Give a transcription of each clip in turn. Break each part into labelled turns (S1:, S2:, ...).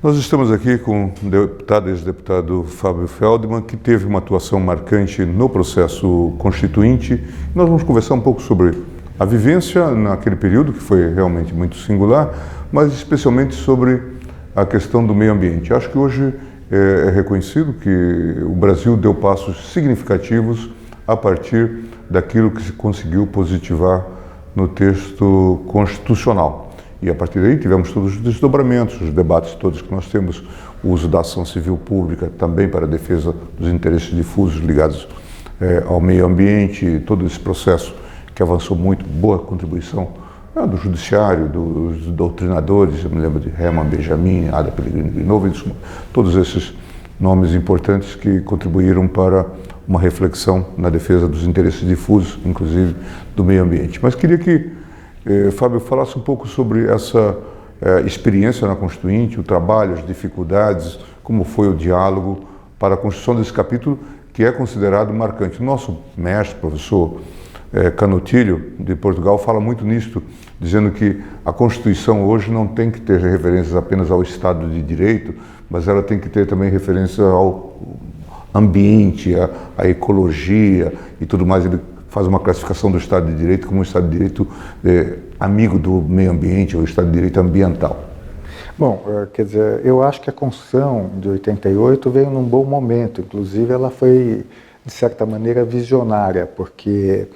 S1: Nós estamos aqui com o deputado e ex-deputado Fábio Feldman, que teve uma atuação marcante no processo constituinte. Nós vamos conversar um pouco sobre a vivência naquele período, que foi realmente muito singular, mas especialmente sobre a questão do meio ambiente. Acho que hoje é reconhecido que o Brasil deu passos significativos a partir daquilo que se conseguiu positivar no texto constitucional. E a partir daí tivemos todos os desdobramentos, os debates todos que nós temos, o uso da ação civil pública também para a defesa dos interesses difusos ligados ao meio ambiente, todo esse processo que avançou muito, boa contribuição do judiciário, dos doutrinadores, eu me lembro de Hermann Benjamin, Ada Pellegrini Grinovo, todos esses nomes importantes que contribuíram para uma reflexão na defesa dos interesses difusos, inclusive do meio ambiente. Mas queria que Fábio falasse um pouco sobre essa experiência na Constituinte, o trabalho, as dificuldades, como foi o diálogo para a construção desse capítulo que é considerado marcante. O nosso mestre, professor Canutilho, de Portugal, fala muito nisto, dizendo que a Constituição hoje não tem que ter referências apenas ao Estado de Direito, mas ela tem que ter também referência ao ambiente, à ecologia e tudo mais. Ele faz uma classificação do Estado de Direito como um Estado de Direito amigo do meio ambiente, ou Estado de Direito ambiental.
S2: Bom, quer dizer, eu acho que a Constituição de 88 veio num bom momento, inclusive ela foi, de certa maneira, visionária, porque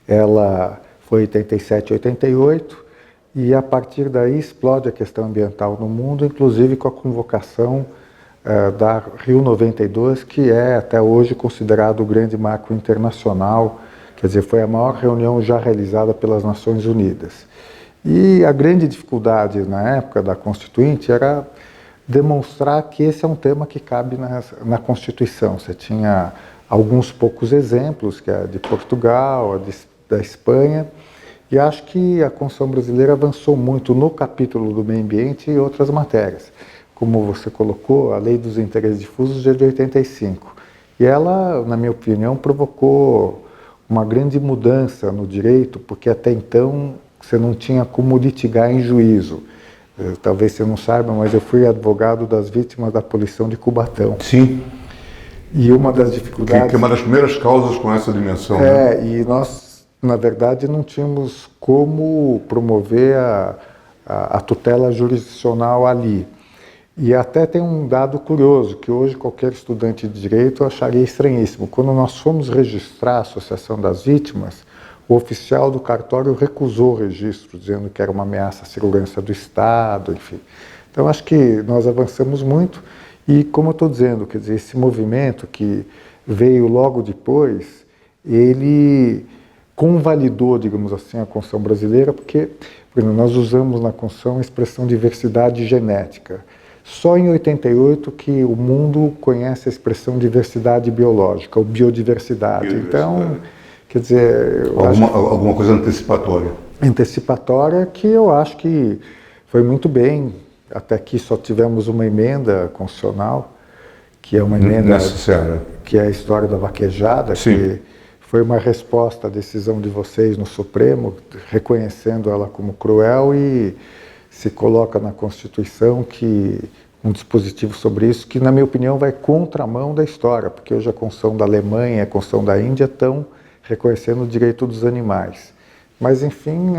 S2: ela foi 87 e 88, e a partir daí explode a questão ambiental no mundo, inclusive com a convocação da Rio 92, que é até hoje considerado o grande marco internacional. Quer dizer, foi a maior reunião já realizada pelas Nações Unidas. E a grande dificuldade na época da Constituinte era demonstrar que esse é um tema que cabe na Constituição. Você tinha alguns poucos exemplos, que é a de Portugal, da Espanha, e acho que a Constituição brasileira avançou muito no capítulo do meio ambiente e outras matérias. Como você colocou, a Lei dos Interesses Difusos é de 85. E ela, na minha opinião, provocou uma grande mudança no direito, porque até então você não tinha como litigar em juízo. Talvez você não saiba, mas eu fui advogado das vítimas da poluição de Cubatão.
S1: Sim.
S2: E uma das dificuldades...
S1: Que é uma das primeiras causas com essa dimensão. Né?
S2: E nós, na verdade, não tínhamos como promover a tutela jurisdicional ali. E até tem um dado curioso, que hoje qualquer estudante de direito acharia estranhíssimo. Quando nós fomos registrar a Associação das Vítimas, o oficial do cartório recusou o registro, dizendo que era uma ameaça à segurança do Estado, enfim. Então, acho que nós avançamos muito e, como eu estou dizendo, quer dizer, esse movimento que veio logo depois, ele convalidou, digamos assim, a Constituição brasileira, porque, por exemplo, nós usamos na Constituição a expressão diversidade genética. Só em 88 que o mundo conhece a expressão diversidade biológica, ou biodiversidade. Então, quer dizer...
S1: Alguma coisa antecipatória.
S2: Antecipatória que eu acho que foi muito bem. Até aqui só tivemos uma emenda constitucional, que é uma emenda...
S1: Necessária.
S2: Que é a história da vaquejada,
S1: Sim.
S2: Que foi uma resposta à decisão de vocês no Supremo, reconhecendo ela como cruel e... se coloca na Constituição que um dispositivo sobre isso, que na minha opinião vai contramão da história, porque hoje a Constituição da Alemanha e a Constituição da Índia estão reconhecendo o direito dos animais. Mas enfim,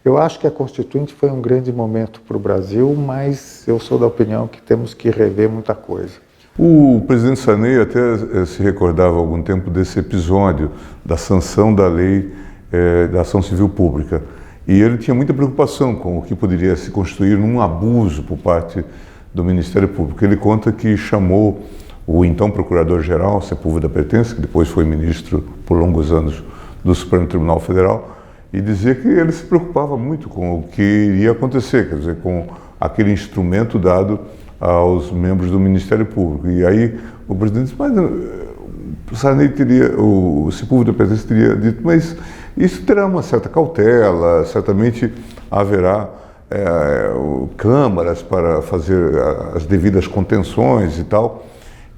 S2: eu acho que a Constituinte foi um grande momento para o Brasil, mas eu sou da opinião que temos que rever muita coisa.
S1: O presidente Sarney até se recordava há algum tempo desse episódio da sanção da lei da ação civil pública. E ele tinha muita preocupação com o que poderia se constituir num abuso por parte do Ministério Público. Ele conta que chamou o então Procurador-Geral, Sepúlveda Pertence, que depois foi ministro por longos anos do Supremo Tribunal Federal, e dizia que ele se preocupava muito com o que iria acontecer, quer dizer, com aquele instrumento dado aos membros do Ministério Público. E aí o presidente disse, mas o Sarney o Sepúlveda Pertence teria dito, mas isso terá uma certa cautela, certamente haverá câmaras para fazer as devidas contenções e tal,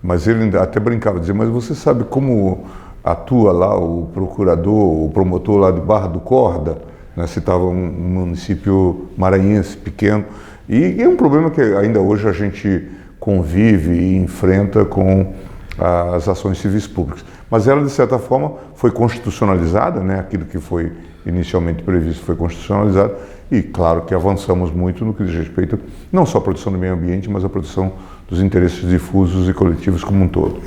S1: mas ele até brincava, dizia, mas você sabe como atua lá o procurador, o promotor lá de Barra do Corda, né, citava um município maranhense pequeno, E é um problema que ainda hoje a gente convive e enfrenta com as ações civis públicas. Mas ela, de certa forma, foi constitucionalizada, né? Aquilo que foi inicialmente previsto foi constitucionalizado, e claro que avançamos muito no que diz respeito não só à proteção do meio ambiente, mas à proteção dos interesses difusos e coletivos como um todo.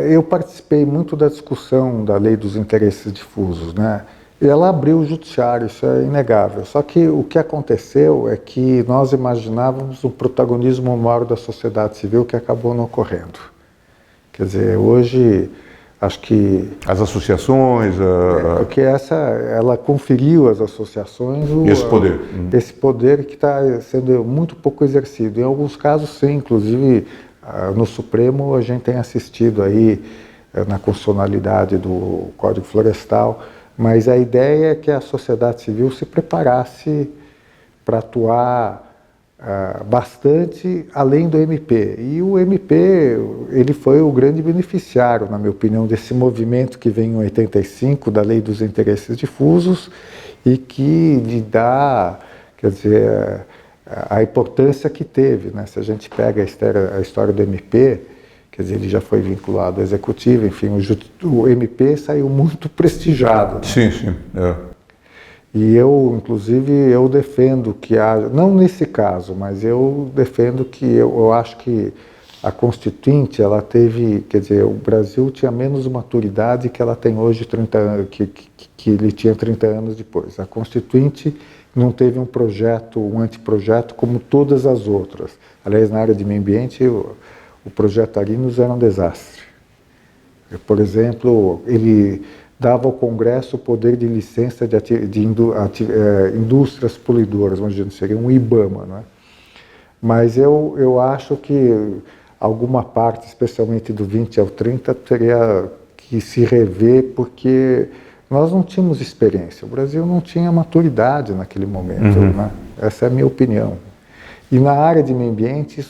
S2: Eu participei muito da discussão da lei dos interesses difusos, né? E ela abriu o judiciário, isso é inegável. Só que o que aconteceu é que nós imaginávamos um protagonismo maior da sociedade civil que acabou não ocorrendo. Quer dizer, hoje acho que...
S1: As associações...
S2: Porque ela conferiu às associações esse poder que está sendo muito pouco exercido. Em alguns casos, sim, inclusive no Supremo a gente tem assistido aí na constitucionalidade do Código Florestal, mas a ideia é que a sociedade civil se preparasse para atuar bastante além do MP. E o MP, ele foi o grande beneficiário, na minha opinião, desse movimento que vem em 85, da Lei dos Interesses Difusos, e que lhe dá, quer dizer, a importância que teve, né? Se a gente pega a história do MP, quer dizer, ele já foi vinculado ao Executivo, enfim, o MP saiu muito prestigiado. Né?
S1: Sim, sim.
S2: E eu, inclusive, eu defendo que haja, não nesse caso, mas eu defendo que eu acho que a Constituinte, ela teve, quer dizer, o Brasil tinha menos maturidade que ela tem hoje, 30 anos, que ele tinha 30 anos depois. A Constituinte não teve um projeto, um anteprojeto como todas as outras. Aliás, na área de meio ambiente, o projeto Arinos era um desastre. Por exemplo, ele dava ao Congresso o poder de licença de indústrias poluidoras, vamos dizer, seria um IBAMA, não é? Mas eu acho que alguma parte, especialmente do 20 ao 30, teria que se rever, porque nós não tínhamos experiência, o Brasil não tinha maturidade naquele momento, né? Essa é a minha opinião. E na área de meio ambiente,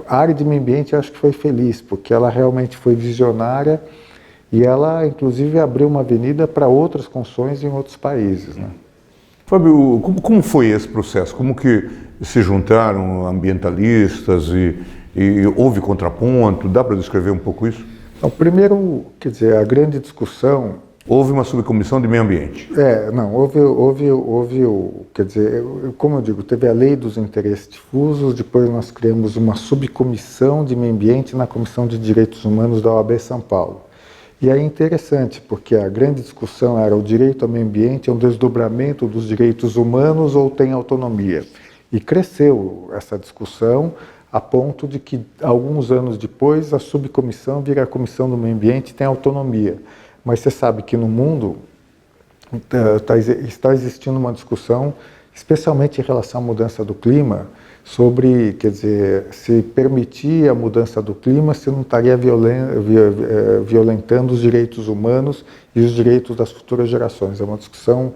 S2: a área de meio ambiente eu acho que foi feliz, porque ela realmente foi visionária e ela, inclusive, abriu uma avenida para outras construções em outros países, né?
S1: Fábio, como foi esse processo? Como que se juntaram ambientalistas e houve contraponto? Dá para descrever um pouco isso?
S2: Então, primeiro, quer dizer, a grande discussão...
S1: Houve uma subcomissão de meio ambiente.
S2: Quer dizer, como eu digo, teve a lei dos interesses difusos, depois nós criamos uma subcomissão de meio ambiente na Comissão de Direitos Humanos da OAB São Paulo. E é interessante, porque a grande discussão era o direito ao meio ambiente é um desdobramento dos direitos humanos ou tem autonomia. E cresceu essa discussão a ponto de que, alguns anos depois, a subcomissão vira a Comissão do Meio Ambiente e tem autonomia. Mas você sabe que no mundo está existindo uma discussão, especialmente em relação à mudança do clima, sobre, quer dizer, se permitir a mudança do clima, se não estaria violentando os direitos humanos e os direitos das futuras gerações. É uma discussão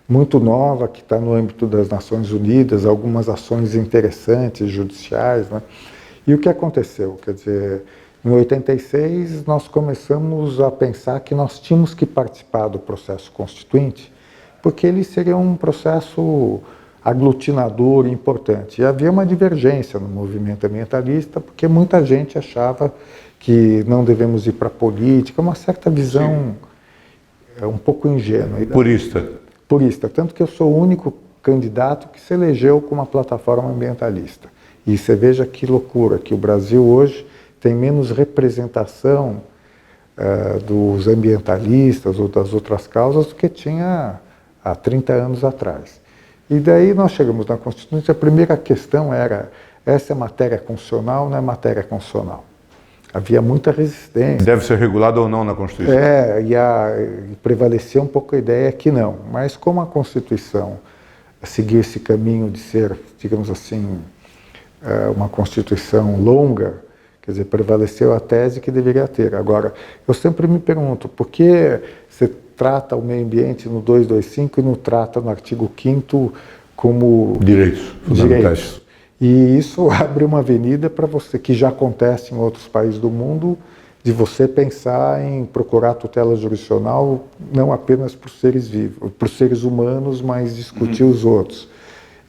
S2: muito nova que está no âmbito das Nações Unidas, algumas ações interessantes, judiciais, né? E o que aconteceu? Quer dizer, em 86 nós começamos a pensar que nós tínhamos que participar do processo constituinte, porque ele seria um processo aglutinador e importante. E havia uma divergência no movimento ambientalista, porque muita gente achava que não devemos ir para a política, uma certa visão um pouco ingênua. Purista, tanto que eu sou o único candidato que se elegeu com uma plataforma ambientalista. E você veja que loucura, que o Brasil hoje tem menos representação dos ambientalistas ou das outras causas do que tinha há 30 anos atrás. E daí nós chegamos na Constituinte, a primeira questão era, essa é matéria constitucional ou não é matéria constitucional? Havia muita resistência.
S1: Deve ser regulado ou não na Constituição?
S2: E prevaleceu um pouco a ideia que não. Mas como a Constituição seguiu esse caminho de ser, digamos assim, uma Constituição longa, quer dizer, prevaleceu a tese que deveria ter. Agora, eu sempre me pergunto, por que você trata o meio ambiente no 225 e não trata no artigo 5º como
S1: direitos fundamentais?
S2: E isso abre uma avenida para você, que já acontece em outros países do mundo, de você pensar em procurar tutela jurisdicional não apenas por seres vivos, por seres humanos, mas discutir os outros.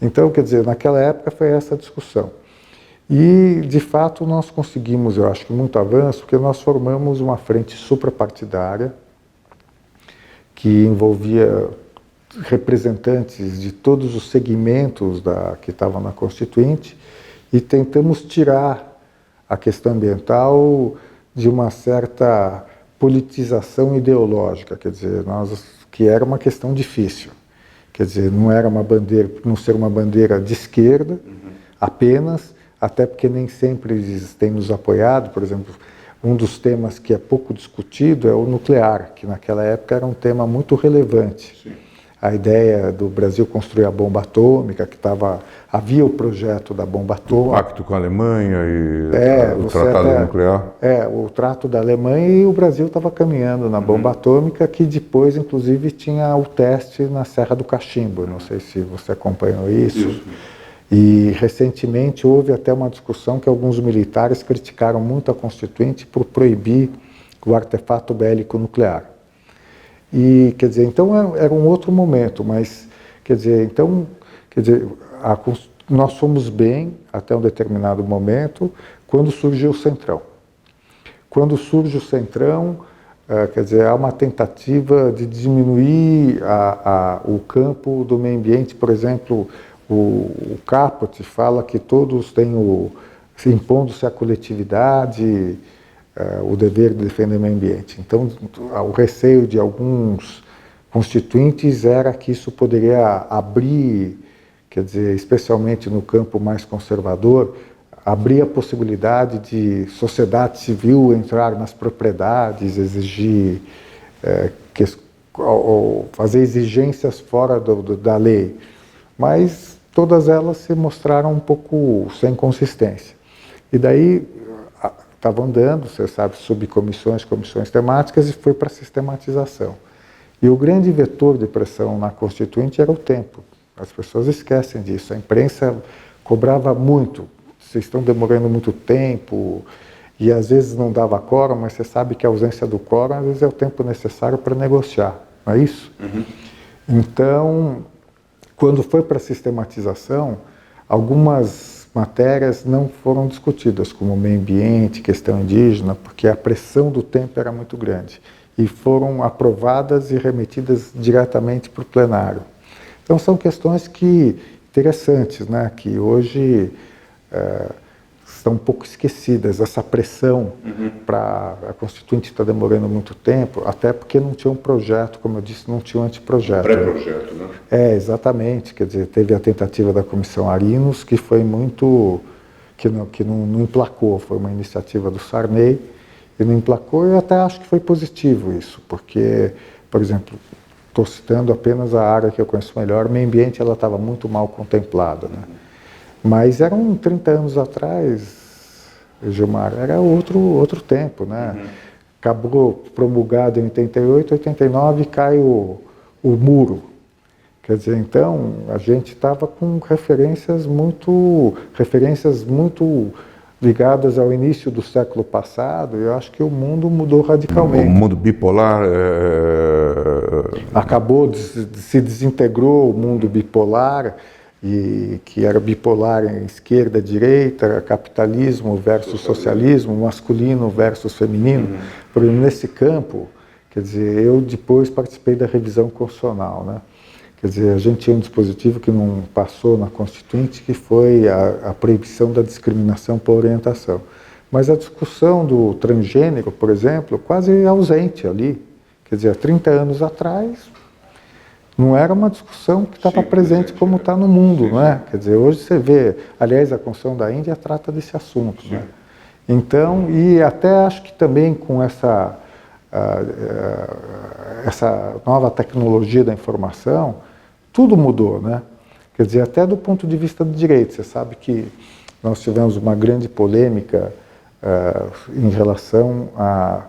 S2: Então, quer dizer, naquela época foi essa discussão. E, de fato, nós conseguimos, eu acho que muito avanço, porque nós formamos uma frente suprapartidária que envolvia representantes de todos os segmentos que estavam na Constituinte e tentamos tirar a questão ambiental de uma certa politização ideológica, quer dizer, que era uma questão difícil. Quer dizer, não era uma bandeira, não ser uma bandeira de esquerda apenas, até porque nem sempre eles têm nos apoiado. Por exemplo, um dos temas que é pouco discutido é o nuclear, que naquela época era um tema muito relevante.
S1: Sim.
S2: A ideia do Brasil construir a bomba atômica, havia o projeto da bomba atômica.
S1: O pacto com a Alemanha e o tratado nuclear.
S2: O trato da Alemanha, e o Brasil estava caminhando na bomba atômica, que depois, inclusive, tinha o teste na Serra do Cachimbo. Não sei se você acompanhou isso. E, recentemente, houve até uma discussão que alguns militares criticaram muito a Constituinte por proibir o artefato bélico nuclear. E, quer dizer, então era um outro momento, mas, nós fomos bem até um determinado momento, quando surgiu o Centrão. Quando surge o Centrão, há uma tentativa de diminuir o campo do meio ambiente. Por exemplo, o Caput fala que todos têm impondo-se à coletividade, o dever de defender o meio ambiente. Então, o receio de alguns constituintes era que isso poderia abrir, quer dizer, especialmente no campo mais conservador, abrir a possibilidade de sociedade civil entrar nas propriedades, exigir, fazer exigências fora da lei. Mas todas elas se mostraram um pouco sem consistência. E daí estava andando, você sabe, subcomissões, comissões temáticas, e foi para a sistematização. E o grande vetor de pressão na Constituinte era o tempo. As pessoas esquecem disso. A imprensa cobrava muito. Vocês estão demorando muito tempo, e às vezes não dava quórum, mas você sabe que a ausência do quórum, às vezes, é o tempo necessário para negociar, não é isso? Então, quando foi para a sistematização, algumas matérias não foram discutidas, como meio ambiente, questão indígena, porque a pressão do tempo era muito grande. E foram aprovadas e remetidas diretamente para o plenário. Então, são questões interessantes, né, que hoje estão um pouco esquecidas. Essa pressão para a Constituinte está demorando muito tempo, até porque não tinha um projeto, como eu disse, não tinha um anteprojeto.
S1: Pré-projeto, né?
S2: Exatamente. Quer dizer, teve a tentativa da Comissão Arinos, que foi que não emplacou. Foi uma iniciativa do Sarney, e não emplacou. Eu até acho que foi positivo isso, porque, por exemplo, estou citando apenas a área que eu conheço melhor, o meio ambiente, ela estava muito mal contemplada, né? Mas eram 30 anos atrás, Gilmar, era outro tempo, né? Acabou promulgado em 88, 89 cai o muro. Quer dizer, então, a gente estava com referências muito ligadas ao início do século passado, e eu acho que o mundo mudou radicalmente.
S1: O mundo bipolar...
S2: Se desintegrou o mundo bipolar, e que era bipolar em esquerda, direita, capitalismo versus socialismo, masculino versus feminino. Por exemplo, nesse campo, quer dizer, eu depois participei da revisão constitucional, né? Quer dizer, a gente tinha um dispositivo que não passou na Constituinte, que foi a proibição da discriminação por orientação. Mas a discussão do transgênero, por exemplo, quase ausente ali. Quer dizer, há 30 anos atrás, não era uma discussão que estava presente como está no mundo, não é? Quer dizer, hoje você vê, aliás, a Constituição da Índia trata desse assunto, né? Então, e até acho que também com essa nova tecnologia da informação, tudo mudou, né? Quer dizer, até do ponto de vista do direito. Você sabe que nós tivemos uma grande polêmica em relação a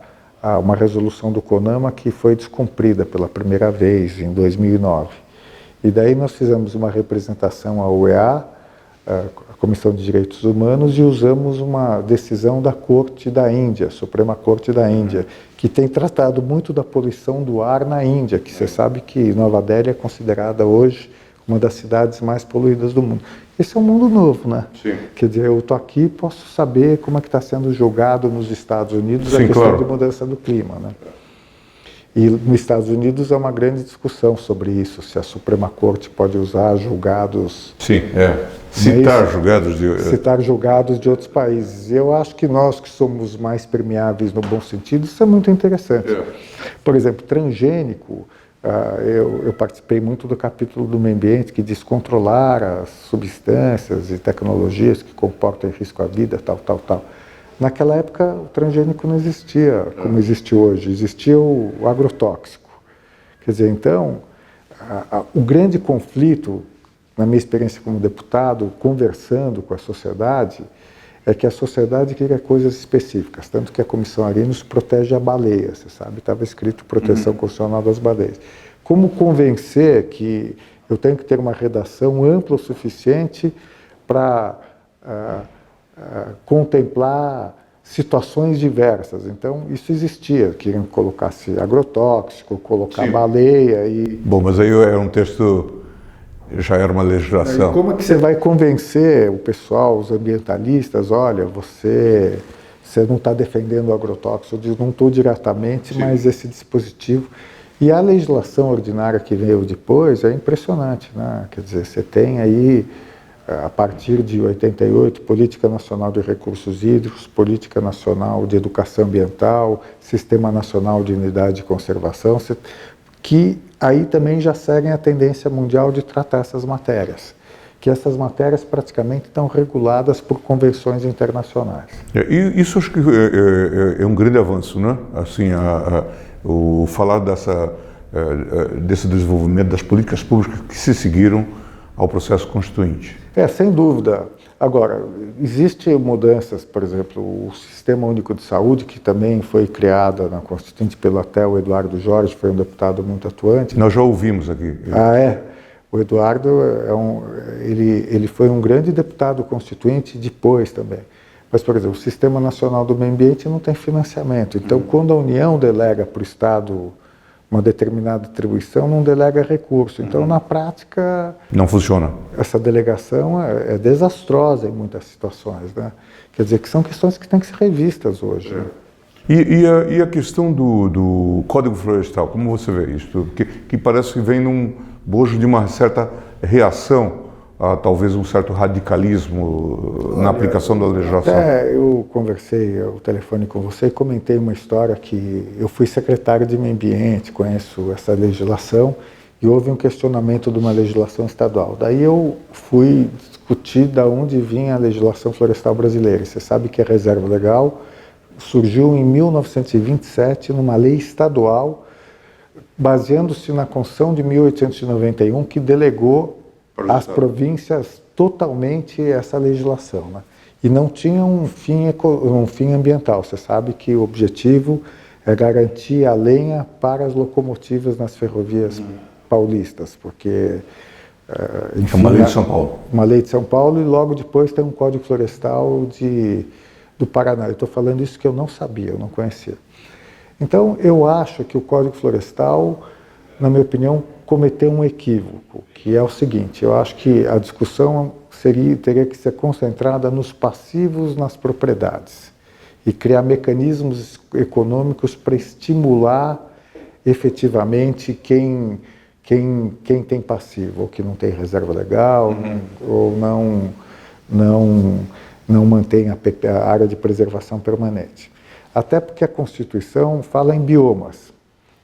S2: uma resolução do CONAMA que foi descumprida pela primeira vez em 2009. E daí nós fizemos uma representação à UEA, a Comissão de Direitos Humanos, e usamos uma decisão da Corte da Índia, Suprema Corte da Índia, que tem tratado muito da poluição do ar na Índia, que você sabe que Nova Delhi é considerada hoje uma das cidades mais poluídas do mundo. Esse é um mundo novo, né?
S1: Sim.
S2: Quer dizer, eu estou aqui e posso saber como é que está sendo julgado nos Estados Unidos
S1: Sim,
S2: a questão
S1: claro.
S2: de mudança do clima, né? E nos Estados Unidos há uma grande discussão sobre isso, se a Suprema Corte pode usar julgados...
S1: Sim, citar julgados de...
S2: Citar julgados de outros países. Eu acho que nós que somos mais permeáveis no bom sentido, isso é muito interessante. Por exemplo, transgênico, eu participei muito do capítulo do meio ambiente que diz controlar as substâncias e tecnologias que comportam risco à vida, tal. Naquela época, o transgênico não existia como existe hoje, existia o agrotóxico. Quer dizer, então, o grande conflito, na minha experiência como deputado, conversando com a sociedade, é que a sociedade queria coisas específicas, tanto que a Comissão Arinos protege a baleia, você sabe, estava escrito proteção constitucional das baleias. Como convencer que eu tenho que ter uma redação ampla o suficiente para contemplar situações diversas? Então, isso existia, queriam que colocasse agrotóxico, colocar baleia e...
S1: Bom, mas aí é um texto, já era uma legislação.
S2: E como é que você vai convencer o pessoal, os ambientalistas, olha, você não está defendendo o agrotóxico? Eu digo, não estou diretamente, mas esse dispositivo... E a legislação ordinária que veio depois é impressionante, né? Quer dizer, você tem aí, a partir de 88, Política Nacional de Recursos Hídricos, Política Nacional de Educação Ambiental, Sistema Nacional de Unidade de Conservação, que aí também já seguem a tendência mundial de tratar essas matérias, que essas matérias praticamente estão reguladas por convenções internacionais.
S1: E isso acho que é um grande avanço, né? Assim, o falar desse desenvolvimento das políticas públicas que se seguiram ao processo constituinte.
S2: Sem dúvida. Agora, existem mudanças, por exemplo, o Sistema Único de Saúde, que também foi criado na Constituinte pelo até o Eduardo Jorge, foi um deputado muito atuante.
S1: Nós já ouvimos aqui.
S2: O Eduardo, ele foi um grande deputado constituinte depois também. Mas, por exemplo, o Sistema Nacional do Meio Ambiente não tem financiamento. Então, quando a União delega para o Estado uma determinada atribuição, não delega recurso. Então, na prática...
S1: Não funciona.
S2: Essa delegação é desastrosa em muitas situações, né? Quer dizer, que são questões que têm que ser revistas hoje.
S1: E a questão do Código Florestal, como você vê isso? Que parece que vem num bojo de uma certa reação a talvez um certo radicalismo na aplicação da legislação.
S2: Eu conversei ao telefone com você e comentei uma história que eu fui secretário de Meio Ambiente, conheço essa legislação, e houve um questionamento de uma legislação estadual. Daí eu fui discutir de onde vinha a legislação florestal brasileira. Você sabe que a reserva legal surgiu em 1927 numa lei estadual, baseando-se na Constituição de 1891, que delegou às províncias totalmente essa legislação, né? E não tinha um fim ambiental. Você sabe que o objetivo é garantir a lenha para as locomotivas nas ferrovias paulistas, porque...
S1: enfim, uma lei de São Paulo.
S2: Uma lei de São Paulo, e logo depois tem um Código Florestal do Paraná. Eu estou falando isso que eu não sabia, eu não conhecia. Então, eu acho que o Código Florestal, na minha opinião, cometeu um equívoco, que é o seguinte: eu acho que a discussão teria que ser concentrada nos passivos nas propriedades e criar mecanismos econômicos para estimular efetivamente quem tem passivo, ou que não tem reserva legal, ou não mantém a área de preservação permanente. Até porque a Constituição fala em biomas,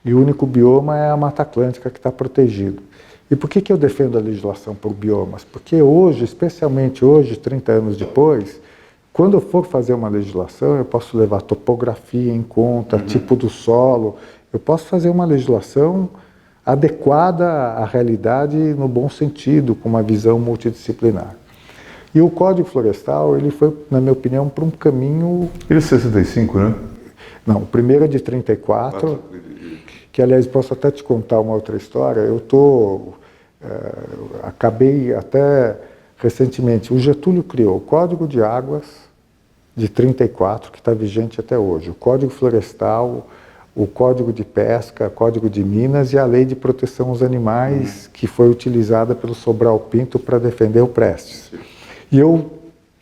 S2: e o único bioma é a Mata Atlântica, que está protegido. E por que eu defendo a legislação por biomas? Porque hoje, especialmente hoje, 30 anos depois, quando eu for fazer uma legislação, eu posso levar topografia em conta, tipo do solo, eu posso fazer uma legislação adequada à realidade no bom sentido, com uma visão multidisciplinar. E o Código Florestal, ele foi, na minha opinião, para um caminho...
S1: Ele é 65, né?
S2: Não, o primeiro é de 34, que, aliás, posso até te contar uma outra história. Acabei até recentemente, o Getúlio criou o Código de Águas de 34, que está vigente até hoje, o Código Florestal, o Código de Pesca, Código de Minas e a Lei de Proteção aos Animais, que foi utilizada pelo Sobral Pinto para defender o Prestes. E eu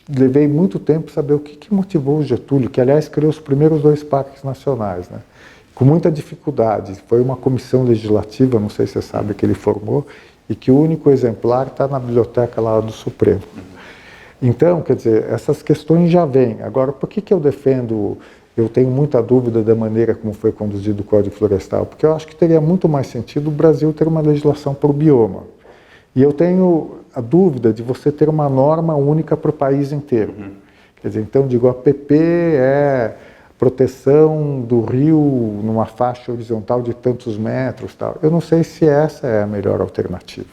S2: levei muito tempo para saber o que motivou o Getúlio, que aliás criou os primeiros 2 parques nacionais, né? Com muita dificuldade. Foi uma comissão legislativa, não sei se você sabe, que ele formou, e que o único exemplar está na biblioteca lá do Supremo. Então, quer dizer, essas questões já vêm. Agora, por que eu defendo, eu tenho muita dúvida da maneira como foi conduzido o Código Florestal? Porque eu acho que teria muito mais sentido o Brasil ter uma legislação por bioma. E eu tenho a dúvida de você ter uma norma única para o país inteiro. Quer dizer, então, digo, a PP é proteção do rio numa faixa horizontal de tantos metros, tal. Eu não sei se essa é a melhor alternativa.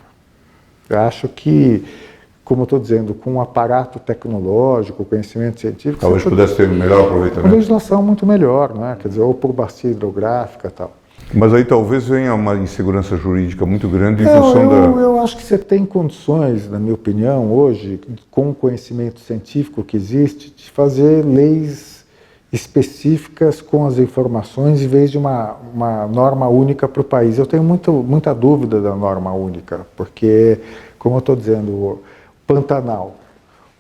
S2: Eu acho que, como eu estou dizendo, com um aparato tecnológico, conhecimento científico...
S1: Talvez pudesse ter melhor aproveitamento.
S2: Uma legislação muito melhor, né? Quer dizer, ou por bacia hidrográfica e tal.
S1: Mas aí talvez venha uma insegurança jurídica muito grande em função da...
S2: Eu acho que você tem condições, na minha opinião, hoje, com o conhecimento científico que existe, de fazer leis específicas com as informações em vez de uma norma única para o país. Eu tenho muita dúvida da norma única, porque, como eu estou dizendo, o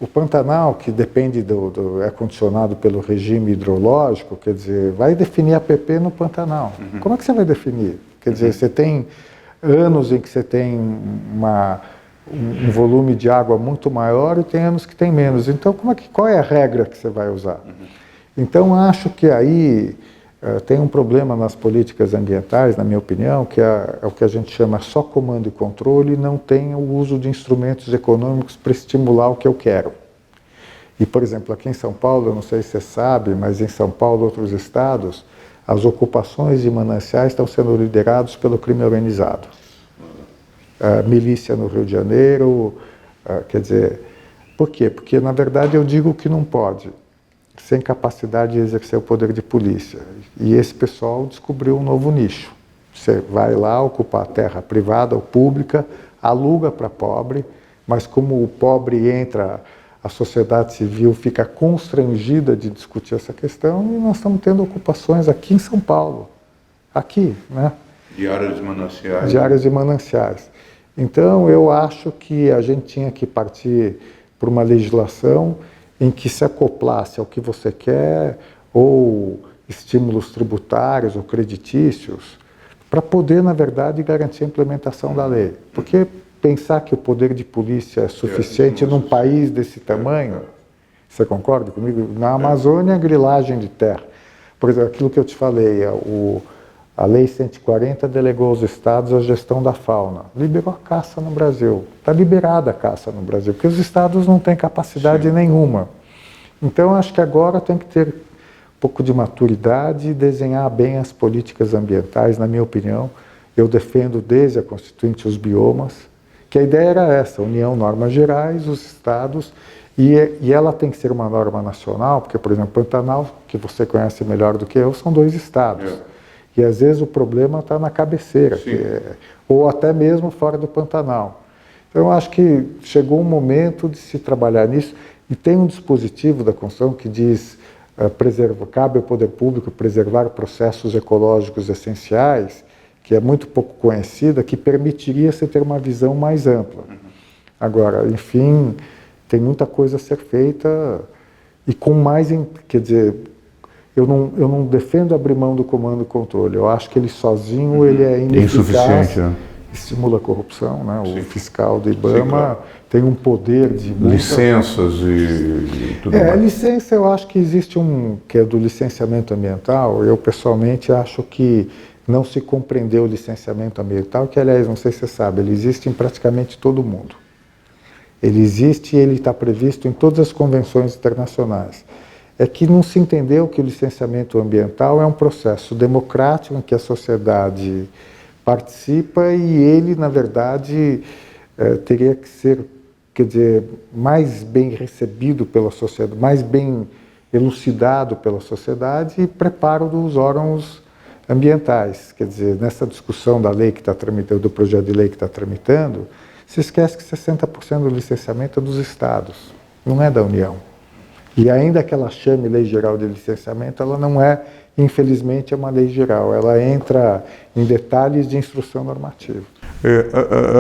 S2: Pantanal, que depende é condicionado pelo regime hidrológico, quer dizer, vai definir a PP no Pantanal. Como é que você vai definir? Quer dizer, você tem anos em que você tem um volume de água muito maior e tem anos que tem menos. Então, qual é a regra que você vai usar? Então, acho que aí tem um problema nas políticas ambientais, na minha opinião, que é o que a gente chama só comando e controle, e não tem o uso de instrumentos econômicos para estimular o que eu quero. E, por exemplo, aqui em São Paulo, eu não sei se você sabe, mas em São Paulo e outros estados, as ocupações de mananciais estão sendo lideradas pelo crime organizado. Milícia no Rio de Janeiro, quer dizer... Por quê? Porque, na verdade, eu digo que não pode, sem capacidade de exercer o poder de polícia. E esse pessoal descobriu um novo nicho. Você vai lá ocupar terra privada ou pública, aluga para pobre, mas como o pobre entra, a sociedade civil fica constrangida de discutir essa questão, e nós estamos tendo ocupações aqui em São Paulo. Aqui, né?
S1: De áreas de mananciais.
S2: De áreas de mananciais. Então, eu acho que a gente tinha que partir por uma legislação em que se acoplasse ao que você quer, ou estímulos tributários ou creditícios, para poder, na verdade, garantir a implementação da lei. Porque pensar que o poder de polícia é suficiente num país desse tamanho, você concorda comigo? Na Amazônia, grilagem de terra. Por exemplo, aquilo que eu te falei, a Lei 140 delegou aos estados a gestão da fauna. Liberou a caça no Brasil. Está liberada a caça no Brasil, porque os estados não têm capacidade nenhuma. Então, acho que agora tem que ter um pouco de maturidade e desenhar bem as políticas ambientais, na minha opinião. Eu defendo desde a Constituinte os biomas, que a ideia era essa, União, normas gerais, os estados, e ela tem que ser uma norma nacional, porque, por exemplo, Pantanal, que você conhece melhor do que eu, são 2 estados. E às vezes o problema está na cabeceira, ou até mesmo fora do Pantanal. Então, eu acho que chegou um momento de se trabalhar nisso, e tem um dispositivo da Constituição que diz cabe ao poder público preservar processos ecológicos essenciais, que é muito pouco conhecida, que permitiria você ter uma visão mais ampla. Agora, enfim, tem muita coisa a ser feita e com mais... Quer dizer, eu não defendo abrir mão do comando e controle. Eu acho que ele sozinho ele é ineficaz,
S1: insuficiente, né?
S2: Estimula a corrupção, né? O fiscal do IBAMA tem um poder de...
S1: Licenças e tudo mais.
S2: Licença, eu acho que existe que é do licenciamento ambiental. Eu, pessoalmente, acho que não se compreendeu o licenciamento ambiental, que, aliás, não sei se você sabe, ele existe em praticamente todo mundo. Ele existe e ele está previsto em todas as convenções internacionais. É que não se entendeu que o licenciamento ambiental é um processo democrático em que a sociedade participa e ele, na verdade, teria que ser, quer dizer, mais bem recebido pela sociedade, mais bem elucidado pela sociedade e preparo dos órgãos ambientais. Quer dizer, nessa discussão da lei que está tramitando, do projeto de lei que está tramitando, se esquece que 60% do licenciamento é dos estados, não é da União. E ainda que ela chame Lei Geral de Licenciamento, ela não é infelizmente, é uma lei geral. Ela entra em detalhes de instrução normativa.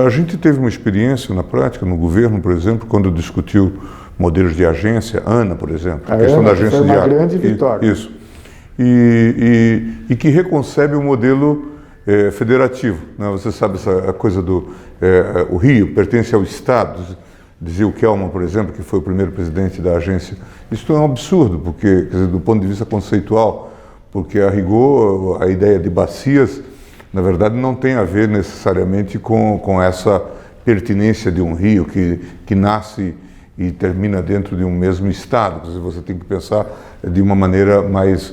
S1: A gente teve uma experiência na prática, no governo, por exemplo, quando discutiu modelos de agência, ANA, por exemplo,
S2: a questão da agência foi uma grande vitória.
S1: Isso. E que reconcebe o modelo federativo. Né? Você sabe essa coisa do o Rio pertence ao Estado, dizia o Kelman, por exemplo, que foi o primeiro presidente da agência. Isso é um absurdo, porque, quer dizer, do ponto de vista conceitual, porque a rigor a ideia de bacias, na verdade, não tem a ver necessariamente com essa pertinência de um rio que nasce e termina dentro de um mesmo estado. Quer dizer, você tem que pensar de uma maneira mais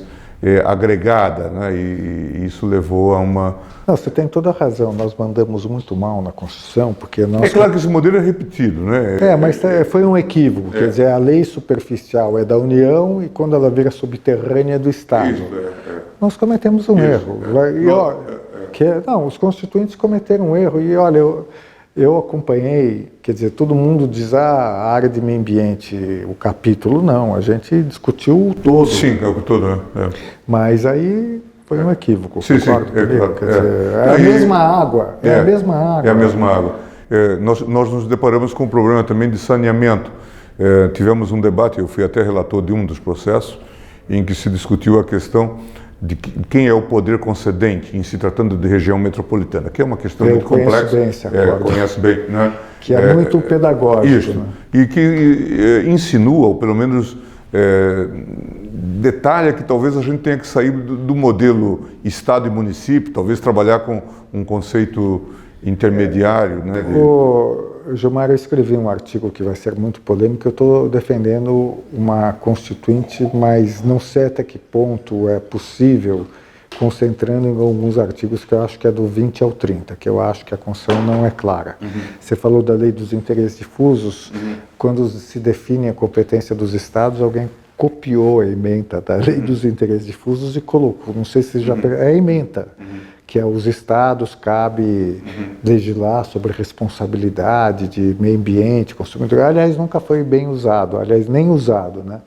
S1: agregada, né? E isso levou a uma...
S2: Não, você tem toda a razão, nós mandamos muito mal na Constituição, porque nós...
S1: É claro que esse modelo é repetido, né?
S2: Mas foi um equívoco, quer dizer, a lei superficial é da União e quando ela vira subterrânea é do Estado.
S1: Isso,
S2: Nós cometemos um erro. Os constituintes cometeram um erro e olha, eu acompanhei, quer dizer, todo mundo diz a área de meio ambiente, o capítulo, não, a gente discutiu o todo.
S1: Sim, o todo, né?
S2: Mas aí foi um equívoco,
S1: sim,
S2: concordo
S1: sim,
S2: comigo, quer dizer, é a mesma água, é a mesma água.
S1: É a mesma água. Nós nos deparamos com um problema também de saneamento. Tivemos um debate, eu fui até relator de um dos processos, em que se discutiu a questão de quem é o poder concedente em se tratando de região metropolitana, que é uma questão muito complexa. Conhece bem, né?
S2: Que é muito pedagógico.
S1: Isso,
S2: né?
S1: E que insinua, ou pelo menos detalha que talvez a gente tenha que sair do modelo Estado e município, talvez trabalhar com um conceito intermediário. Né,
S2: Gilmar, eu escrevi um artigo que vai ser muito polêmico, eu estou defendendo uma constituinte, mas não sei até que ponto é possível, concentrando em alguns artigos que eu acho que é do 20 ao 30, que eu acho que a Constituição não é clara. Você falou da lei dos interesses difusos, quando se define a competência dos estados, alguém copiou a ementa da lei dos interesses difusos e colocou, não sei se já... É a ementa. Que aos estados cabe legislar sobre responsabilidade de meio ambiente, consumidor. Aliás, nunca foi bem usado, aliás, nem usado, né?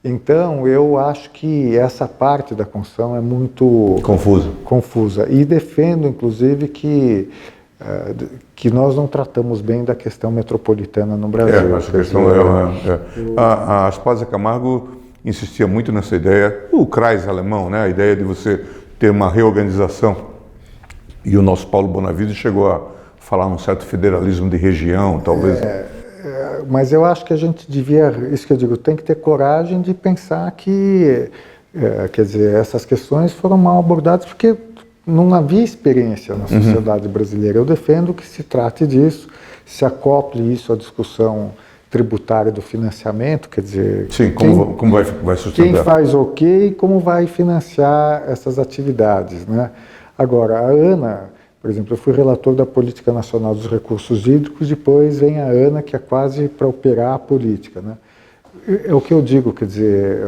S2: Então, eu acho que essa parte da Constituição é muito confusa. E defendo, inclusive, que nós não tratamos bem da questão metropolitana no Brasil.
S1: Essa questão a Aspásia Camargo insistia muito nessa ideia, o Kreis alemão, né? A ideia de você ter uma reorganização. E o nosso Paulo Bonavides chegou a falar um certo federalismo de região, talvez.
S2: Mas eu acho que a gente devia, isso que eu digo, tem que ter coragem de pensar que, quer dizer, essas questões foram mal abordadas porque não havia experiência na sociedade brasileira. Eu defendo que se trate disso, se acople isso à discussão tributária do financiamento, quer dizer...
S1: Sim, como vai sustentar?
S2: Quem faz e como vai financiar essas atividades, né? Agora, a ANA, por exemplo, eu fui relator da Política Nacional dos Recursos Hídricos, depois vem a ANA, que é quase para operar a política, né? É o que eu digo, quer dizer,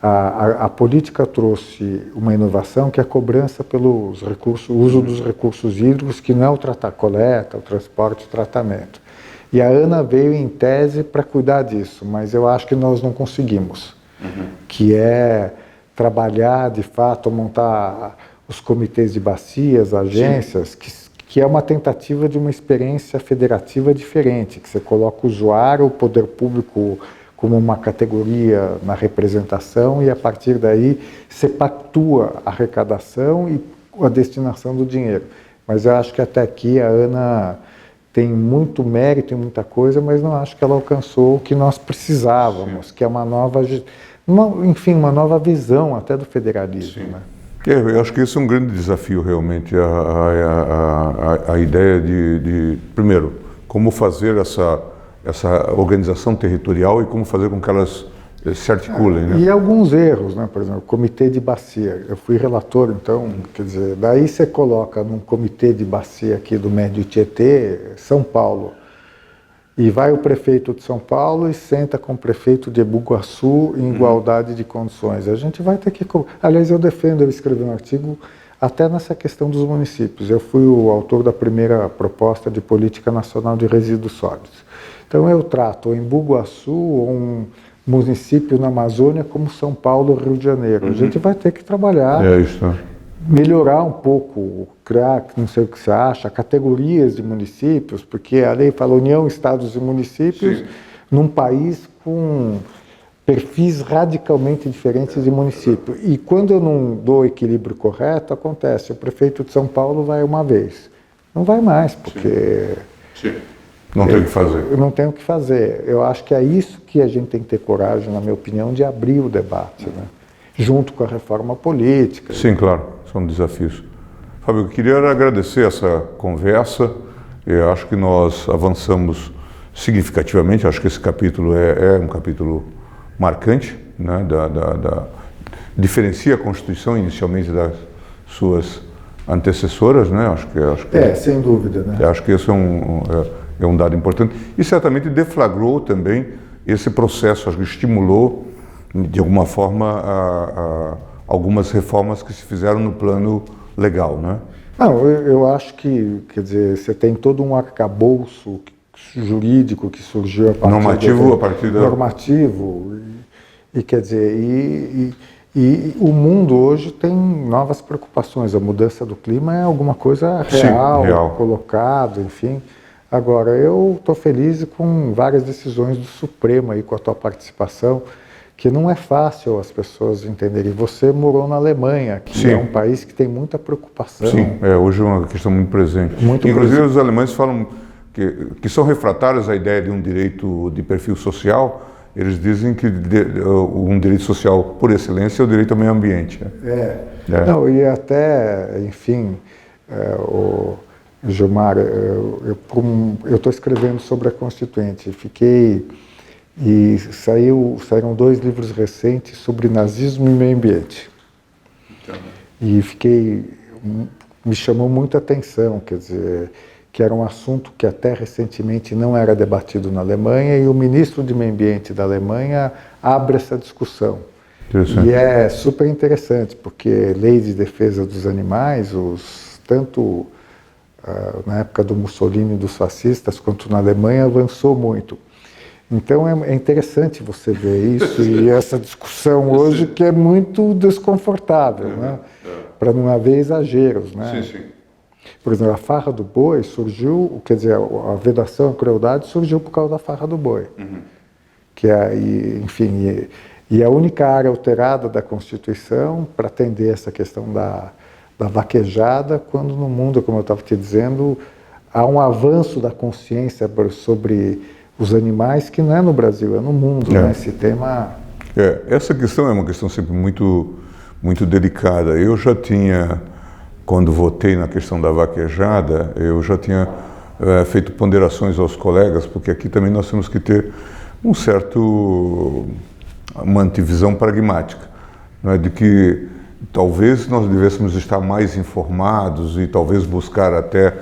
S2: a política trouxe uma inovação que é a cobrança pelos recursos, o uso dos recursos hídricos, que não é o coleta, o transporte, o tratamento. E a ANA veio em tese para cuidar disso, mas eu acho que nós não conseguimos, que é trabalhar de fato, montar os comitês de bacias, agências, que é uma tentativa de uma experiência federativa diferente, que você coloca o usuário, o poder público como uma categoria na representação e a partir daí você pactua a arrecadação e a destinação do dinheiro. Mas eu acho que até aqui a ANA tem muito mérito e muita coisa, mas não acho que ela alcançou o que nós precisávamos, que é uma nova visão até do federalismo. Né?
S1: Eu acho que esse é um grande desafio realmente, a ideia de, primeiro, como fazer essa organização territorial e como fazer com que elas se articulem. Né?
S2: E alguns erros, né? Por exemplo, o comitê de bacia, eu fui relator, então, quer dizer, daí você coloca num comitê de bacia aqui do Médio Tietê, São Paulo, e vai o prefeito de São Paulo e senta com o prefeito de Bugaçu em igualdade de condições. A gente vai ter que... Aliás, eu escrevi um artigo até nessa questão dos municípios. Eu fui o autor da primeira proposta de política nacional de resíduos sólidos. Então eu trato em Bugaçu município na Amazônia como São Paulo, Rio de Janeiro. A gente vai ter que trabalhar,
S1: Isso.
S2: melhorar um pouco, criar, não sei o que você acha, categorias de municípios, porque a lei fala União, Estados e Municípios,
S1: Sim.
S2: num país com perfis radicalmente diferentes de município. E quando eu não dou o equilíbrio correto, acontece, o prefeito de São Paulo vai uma vez, não vai mais, porque
S1: Sim. Não tem o que fazer.
S2: eu não tenho o que fazer. Eu acho que é isso que a gente tem que ter coragem, na minha opinião, de abrir o debate, né? Junto com a reforma política.
S1: Sim, claro, são desafios. Fábio, eu queria agradecer essa conversa. Eu acho que nós avançamos significativamente. Acho que esse capítulo é um capítulo marcante, né? Diferencia a Constituição inicialmente das suas antecessoras, né? Acho que
S2: Sem dúvida, né?
S1: acho que esse é um dado importante e certamente deflagrou também esse processo, acho que estimulou de alguma forma algumas reformas que se fizeram no plano legal, né?
S2: Não, eu acho que, quer dizer, você tem todo um arcabouço jurídico que surgiu a partir
S1: Normativo a partir da...
S2: normativo e quer dizer, e o mundo hoje tem novas preocupações. A mudança do clima é alguma coisa real,
S1: real.
S2: colocado, enfim. Agora, eu estou feliz com várias decisões do Supremo aí, com a tua participação, que não é fácil as pessoas entenderem. Você morou na Alemanha, que é um país que tem muita preocupação.
S1: Sim, hoje é uma questão muito presente. Inclusive, os alemães falam que são refratários à ideia de um direito de perfil social. Eles dizem que um direito social, por excelência, é o direito ao meio ambiente.
S2: Não, e até, enfim, o Gilmar, eu estou escrevendo sobre a Constituinte, e saíram 2 livros recentes sobre nazismo e meio ambiente. E me chamou muita atenção, quer dizer, que era um assunto que até recentemente não era debatido na Alemanha, e o ministro de Meio Ambiente da Alemanha abre essa discussão. E é super interessante, porque lei de defesa dos animais, tanto na época do Mussolini e dos fascistas, quanto na Alemanha, avançou muito. Então é interessante você ver isso e essa discussão hoje que é muito desconfortável, né? Para não haver exageros, né?
S1: Sim.
S2: Por exemplo, a farra do boi surgiu, quer dizer, a vedação à crueldade surgiu por causa da farra do boi. Que enfim, e a única área alterada da Constituição para atender essa questão da vaquejada, quando no mundo, como eu estava te dizendo, há um avanço da consciência sobre os animais que não é no Brasil, é no mundo, né? Esse tema...
S1: Essa questão é uma questão sempre muito, muito delicada. Eu já tinha, quando votei na questão da vaquejada, eu já tinha feito ponderações aos colegas, porque aqui também nós temos que ter uma antivisão pragmática, não é? De que talvez nós devêssemos estar mais informados e talvez buscar até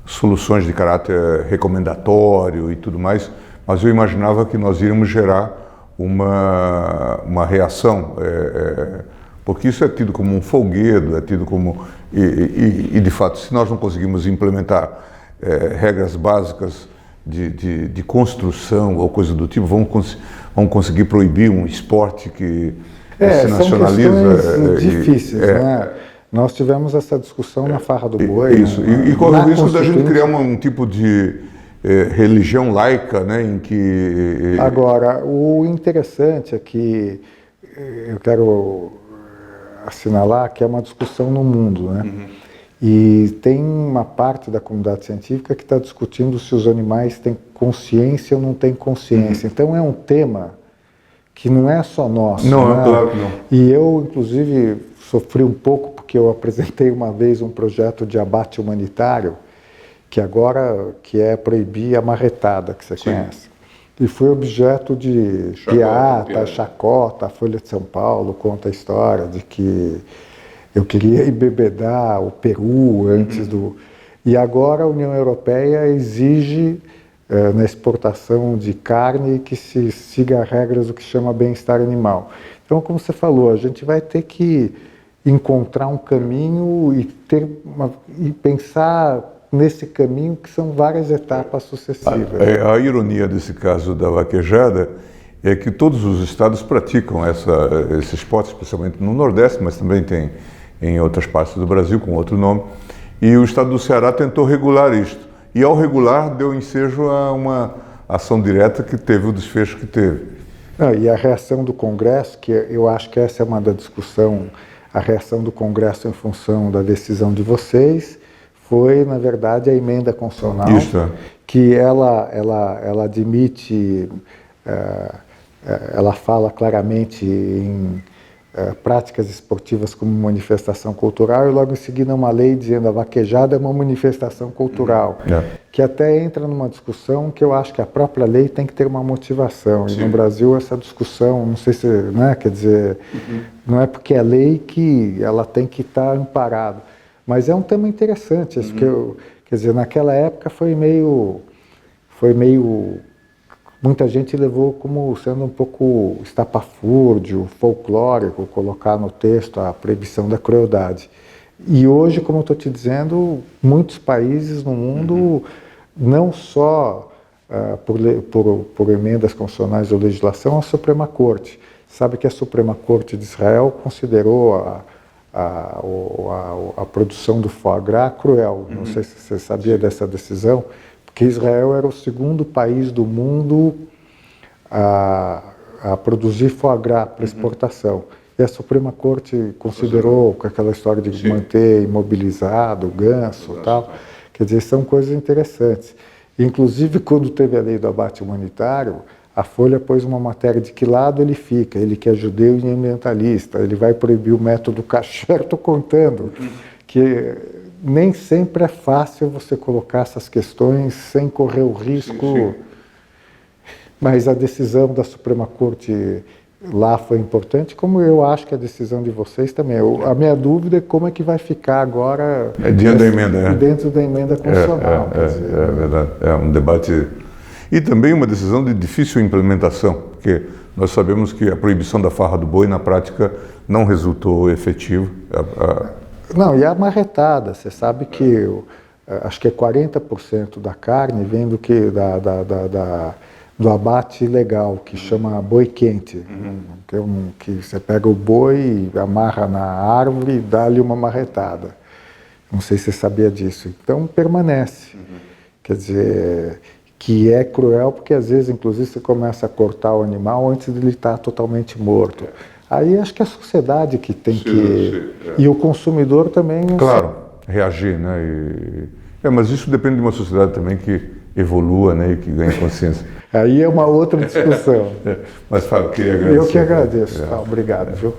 S1: soluções de caráter recomendatório e tudo mais, mas eu imaginava que nós iríamos gerar uma reação, porque isso é tido como um folguedo, é tido como... E de fato, se nós não conseguimos implementar regras básicas de construção ou coisa do tipo, vamos conseguir proibir um esporte que se nacionaliza.
S2: São difíceis, né? Nós tivemos essa discussão na farra do boi.
S1: Isso, e corre o risco da gente criar um tipo de religião laica, né, em que...
S2: Agora, o interessante é que eu quero assinalar que é uma discussão no mundo, né? E tem uma parte da comunidade científica que está discutindo se os animais têm consciência ou não têm consciência. Então é um tema que não é só nosso.
S1: Não,
S2: né?
S1: claro que não.
S2: E eu, inclusive, sofri um pouco porque eu apresentei uma vez um projeto de abate humanitário que é proibir a marretada, que você conhece. E foi objeto de piada, chacota. A Folha de São Paulo conta a história de que eu queria embebedar o Peru antes do... E agora a União Europeia exige na exportação de carne que se siga regras do que chama bem-estar animal. Então, como você falou, a gente vai ter que encontrar um caminho e pensar nesse caminho que são várias etapas sucessivas.
S1: A ironia desse caso da vaquejada é que todos os estados praticam esse esporte, especialmente no Nordeste, mas também tem em outras partes do Brasil com outro nome. E o estado do Ceará tentou regular isto. E ao regular deu ensejo a uma ação direta que teve o desfecho que teve.
S2: E a reação do Congresso, que eu acho que essa é uma da discussão, a reação do Congresso em função da decisão de vocês, foi, na verdade, a emenda constitucional, que ela admite, ela fala claramente em práticas esportivas como manifestação cultural, e logo em seguida uma lei dizendo a vaquejada é uma manifestação cultural, que até entra numa discussão que eu acho que a própria lei tem que ter uma motivação. Sim. E no Brasil essa discussão, não sei se, né, quer dizer, não é porque é lei que ela tem que estar amparada, mas é um tema interessante, acho que quer dizer, naquela época foi meio muita gente levou como sendo um pouco estapafúrdio, folclórico, colocar no texto a proibição da crueldade. E hoje, como eu estou te dizendo, muitos países no mundo, não só por emendas constitucionais ou legislação, a Suprema Corte. Sabe que a Suprema Corte de Israel considerou a produção do foie gras cruel. Não sei se você sabia dessa decisão. Que Israel era o segundo país do mundo a produzir foie gras para exportação. E a Suprema Corte considerou com aquela história de manter imobilizado o ganso e tal. Quer dizer, são coisas interessantes. Inclusive, quando teve a lei do abate humanitário, a Folha pôs uma matéria de que lado ele fica. Ele que é judeu e ambientalista, ele vai proibir o método kasher. Estou contando que nem sempre é fácil você colocar essas questões sem correr o risco, mas a decisão da Suprema Corte lá foi importante, como eu acho que a decisão de vocês também. A minha dúvida é como é que vai ficar agora
S1: dentro da emenda,
S2: dentro da emenda constitucional.
S1: É verdade, é um debate e também uma decisão de difícil implementação, porque nós sabemos que a proibição da farra do boi na prática não resultou efetivo.
S2: Não, e a marretada, você sabe que acho que é 40% da carne vem do abate ilegal, que chama boi quente, que você pega o boi, amarra na árvore e dá-lhe uma marretada. Não sei se você sabia disso. Então permanece. Quer dizer, que é cruel porque às vezes, inclusive, você começa a cortar o animal antes de ele estar totalmente morto. Aí acho que é a sociedade que tem e o consumidor também...
S1: Claro, reagir, né? Mas isso depende de uma sociedade também que evolua, né? E que ganhe consciência.
S2: Aí é uma outra discussão.
S1: Mas, Fábio, queria agradecer.
S2: Eu que agradeço. Obrigado, viu?